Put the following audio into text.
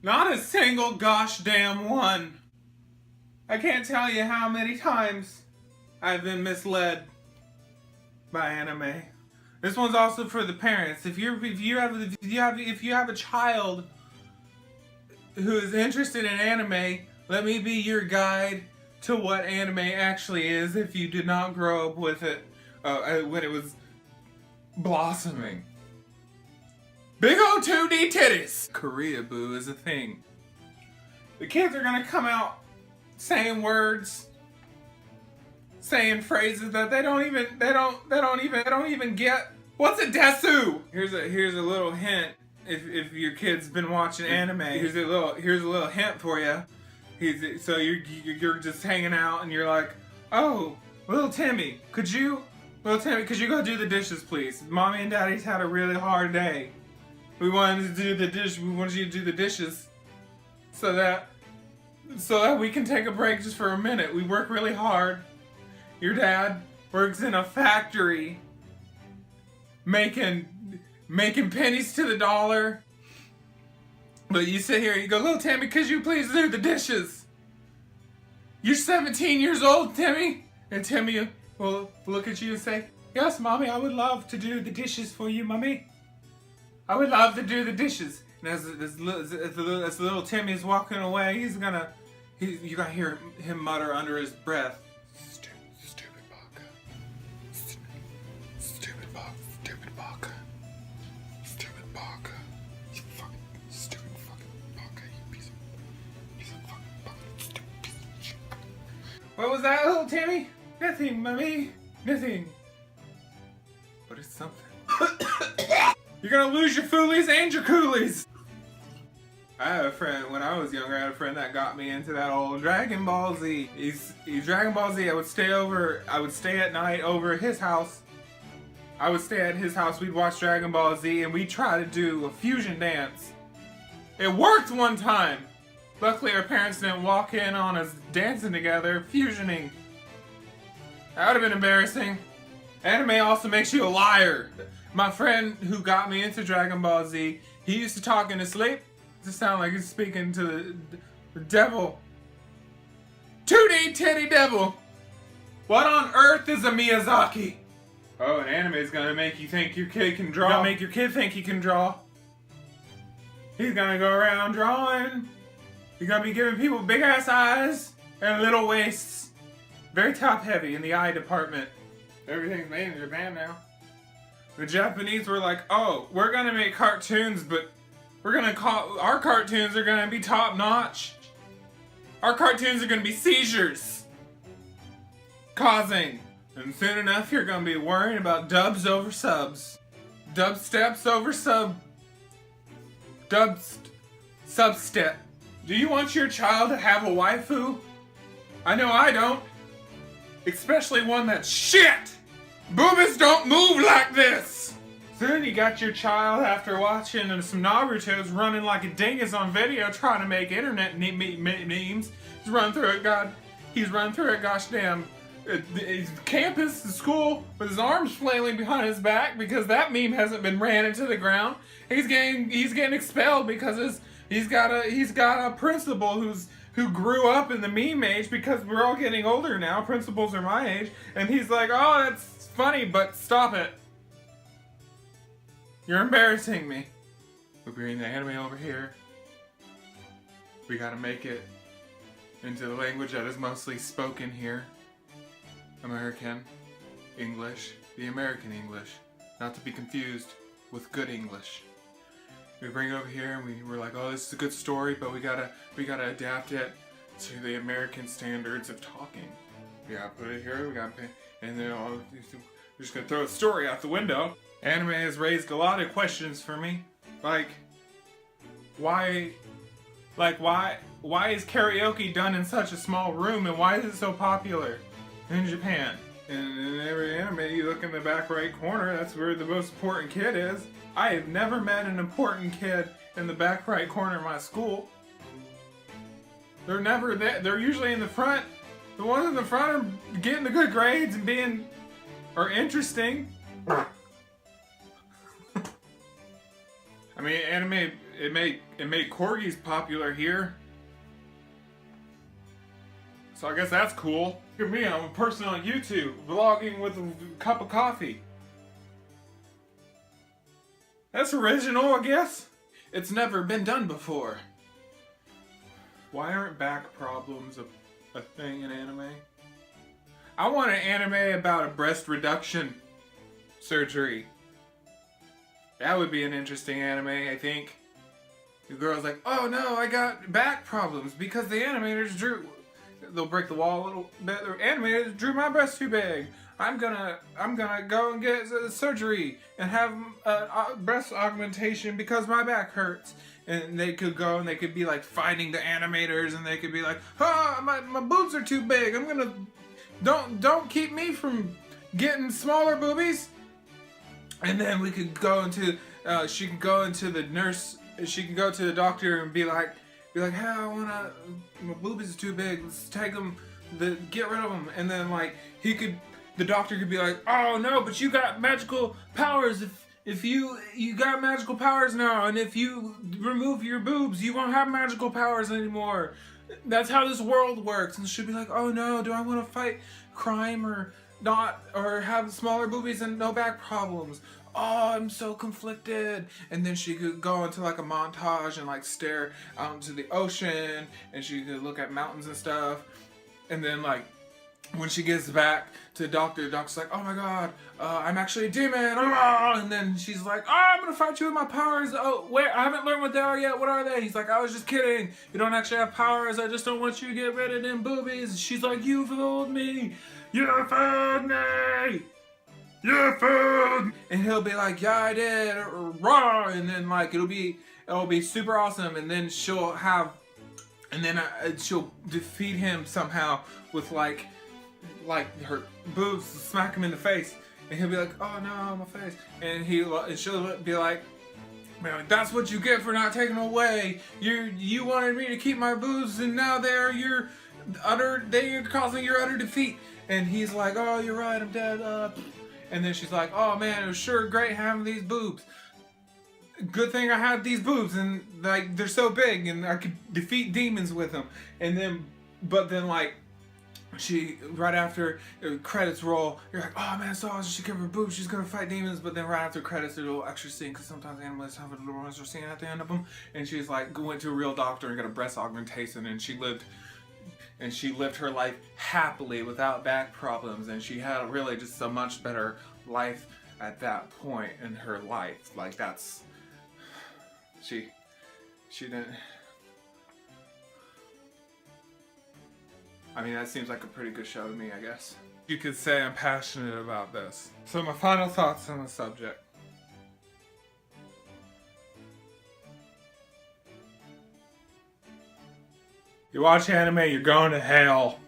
Not a single gosh damn one. I can't tell you how many times I've been misled by anime. This one's also for the parents. If you have a child who is interested in anime, let me be your guide to what anime actually is if you did not grow up with it when it was blossoming. Big O 2D titties! Korea boo is a thing. The kids are gonna come out saying words, saying phrases that they don't even get. What's a desu? Here's a little hint. If your kid's been watching anime, here's a little hint for you. So you're just hanging out and you're like, oh, little Timmy, could you go do the dishes, please? Mommy and Daddy's had a really hard day. We wanted to do the dish. We wanted you to do the dishes, so that we can take a break just for a minute. We work really hard. Your dad works in a factory, making pennies to the dollar. But you sit here and you go, little Timmy, could you please do the dishes? You're 17 years old, Timmy. And Timmy will look at you and say, yes, Mommy, I would love to do the dishes for you, Mommy. I would love to do the dishes. And as little Timmy is walking away, you're gonna hear him mutter under his breath, Stupid baka. Stupid baka. Stupid baka. You fucking stupid fucking baka, you piece of fucking baka. Stupid piece of shit. What was that, little Timmy? Nothing, Mommy. Nothing. But it's something. You're gonna lose your foolies and your coolies! I had a friend, when I was younger, I had a friend that got me into that old Dragon Ball Z. He's Dragon Ball Z. I would stay at night over at his house. I would stay at his house, we'd watch Dragon Ball Z, and we'd try to do a fusion dance. It worked one time! Luckily our parents didn't walk in on us dancing together, fusioning. That would have been embarrassing. Anime also makes you a liar. My friend who got me into Dragon Ball Z, he used to talk in his sleep to sound like he's speaking to the devil. 2D titty devil! What on earth is a Miyazaki? Oh, an anime is gonna make you think your kid can draw. Gonna make your kid think he can draw. He's gonna go around drawing. He's gonna be giving people big ass eyes and little waists. Very top heavy in the eye department. Everything's made in Japan now. The Japanese were like, oh, we're gonna make cartoons, but our cartoons are gonna be top notch. Our cartoons are gonna be seizures causing. And soon enough, you're gonna be worrying about dubs over subs. Dubsteps over substep. Do you want your child to have a waifu? I know I don't. Especially one that's shit! Boobies don't move like this! Soon you got your child, after watching some Naruto's, running like a dingus on video trying to make internet memes. He's run through a gosh damn campus, the school, with his arms flailing behind his back because that meme hasn't been ran into the ground. He's getting expelled because he's got a principal who grew up in the meme age, because we're all getting older now. Principals are my age, and he's like, oh, that's funny, but stop it. You're embarrassing me. We're bringing the anime over here. We gotta make it into the language that is mostly spoken here. American English, the American English, not to be confused with good English. We bring it over here and we're like, oh, this is a good story, but we gotta adapt it to the American standards of talking. We gotta put it here, and then we're just gonna throw the story out the window. Anime has raised a lot of questions for me, like why is karaoke done in such a small room, and why is it so popular in Japan? And in every anime, you look in the back right corner, that's where the most important kid is. I have never met an important kid in the back right corner of my school. They're never there. They're usually in the front. The ones in the front are getting the good grades and are interesting. I mean, it made corgis popular here. So I guess that's cool. Look at me, I'm a person on YouTube, vlogging with a cup of coffee. That's original, I guess. It's never been done before. Why aren't back problems a thing in anime? I want an anime about a breast reduction surgery. That would be an interesting anime, I think. The girl's like, oh no, I got back problems because the animators drew... They'll break the wall a little bit. The animators drew my breast too big. I'm gonna go and get surgery and have breast augmentation because my back hurts. And they could go and they could be like fighting the animators and they could be like, oh, my boobs are too big. I'm gonna... Don't keep me from getting smaller boobies. And then we could go into, she can go into the nurse, she can go to the doctor and be like, hey, my boobies are too big, let's take them, get rid of them. And then like, the doctor could be like, oh no, but you got magical powers. If you got magical powers now, and if you remove your boobs, you won't have magical powers anymore. That's how this world works. And she'd be like, oh no, do I want to fight crime or not, or have smaller boobies and no back problems? Oh, I'm so conflicted. And then she could go into like a montage and like stare out into the ocean, and she could look at mountains and stuff. And then like when she gets back to the doctor's like, oh my god, I'm actually a demon. And then she's like, oh, I'm gonna fight you with my powers. Oh, wait, I haven't learned what they are yet. What are they? He's like, I was just kidding. You don't actually have powers. I just don't want you to get rid of them boobies. She's like, you fooled me. You fooled me. You fooled me. And he'll be like, yeah, I did. Raw. And then like, it'll be super awesome. And then she'll defeat him somehow with like her boobs, smack him in the face, and he'll be like, oh no, my face. And she'll be like, man, that's what you get for not taking them away. You wanted me to keep my boobs, and now they're causing your utter defeat. And he's like, oh, you're right, I'm dead. And then she's like, oh man, it was sure great having these boobs. Good thing I had these boobs, and like they're so big, and I could defeat demons with them. But then like, right after credits roll, you're like, oh man, so she covered her boobs, she's gonna fight demons. But then right after credits, there's a little extra scene, because sometimes animals have a little extra scene at the end of them. And she's like, went to a real doctor and got a breast augmentation, and she lived her life happily without back problems, and she had really just a much better life at that point in her life. Like she didn't. I mean, that seems like a pretty good show to me, I guess. You could say I'm passionate about this. So my final thoughts on the subject. You watch anime, you're going to hell.